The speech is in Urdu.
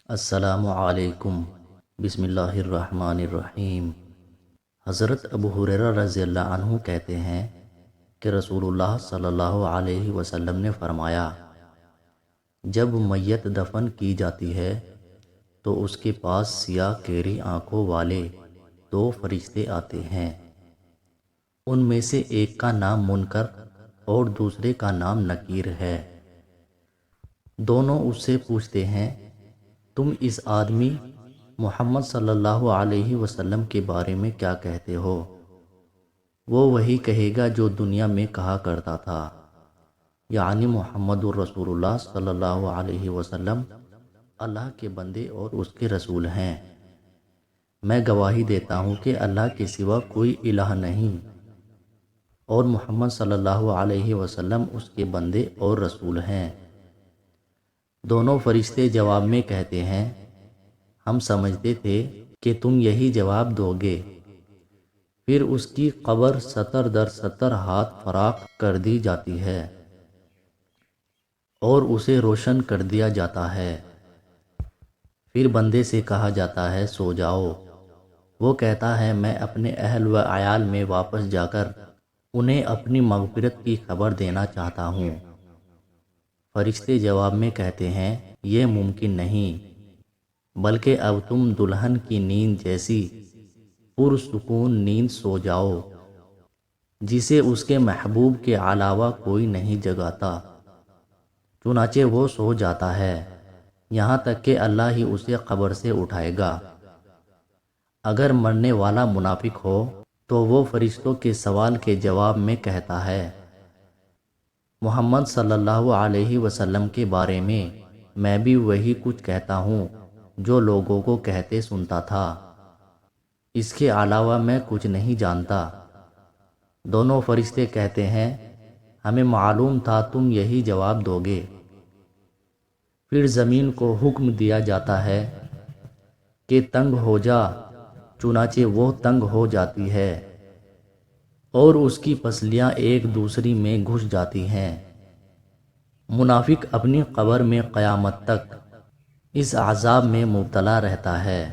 السلام علیکم۔ بسم اللہ الرحمن الرحیم۔ حضرت ابو ہریرہ رضی اللہ عنہ کہتے ہیں کہ رسول اللہ صلی اللہ علیہ وسلم نے فرمایا، جب میت دفن کی جاتی ہے تو اس کے پاس سیاہ کیری آنکھوں والے دو فرشتے آتے ہیں۔ ان میں سے ایک کا نام منکر اور دوسرے کا نام نکیر ہے۔ دونوں اس سے پوچھتے ہیں، تم اس آدمی محمد صلی اللہ علیہ وسلم کے بارے میں کیا کہتے ہو؟ وہ وہی کہے گا جو دنیا میں کہا کرتا تھا، یعنی محمد الرسول اللہ صلی اللہ علیہ وسلم اللہ کے بندے اور اس کے رسول ہیں۔ میں گواہی دیتا ہوں کہ اللہ کے سوا کوئی الہ نہیں اور محمد صلی اللہ علیہ وسلم اس کے بندے اور رسول ہیں۔ دونوں فرشتے جواب میں کہتے ہیں، ہم سمجھتے تھے کہ تم یہی جواب دو گے۔ پھر اس کی قبر 70 در 70 ہاتھ فراخ کر دی جاتی ہے اور اسے روشن کر دیا جاتا ہے۔ پھر بندے سے کہا جاتا ہے، سو جاؤ۔ وہ کہتا ہے، میں اپنے اہل و عیال میں واپس جا کر انہیں اپنی مغفرت کی خبر دینا چاہتا ہوں۔ فرشتے جواب میں کہتے ہیں، یہ ممکن نہیں، بلکہ اب تم دلہن کی نیند جیسی پرسکون نیند سو جاؤ جسے اس کے محبوب کے علاوہ کوئی نہیں جگاتا۔ چنانچہ وہ سو جاتا ہے یہاں تک کہ اللہ ہی اسے قبر سے اٹھائے گا۔ اگر مرنے والا منافق ہو تو وہ فرشتوں کے سوال کے جواب میں کہتا ہے، محمد صلی اللہ علیہ وسلم کے بارے میں بھی وہی کچھ کہتا ہوں جو لوگوں کو کہتے سنتا تھا، اس کے علاوہ میں کچھ نہیں جانتا۔ دونوں فرشتے کہتے ہیں، ہمیں معلوم تھا تم یہی جواب دو گے۔ پھر زمین کو حکم دیا جاتا ہے کہ تنگ ہو جا، چنانچہ وہ تنگ ہو جاتی ہے اور اس کی پسلیاں ایک دوسری میں گھس جاتی ہیں۔ منافق اپنی قبر میں قیامت تک اس عذاب میں مبتلا رہتا ہے۔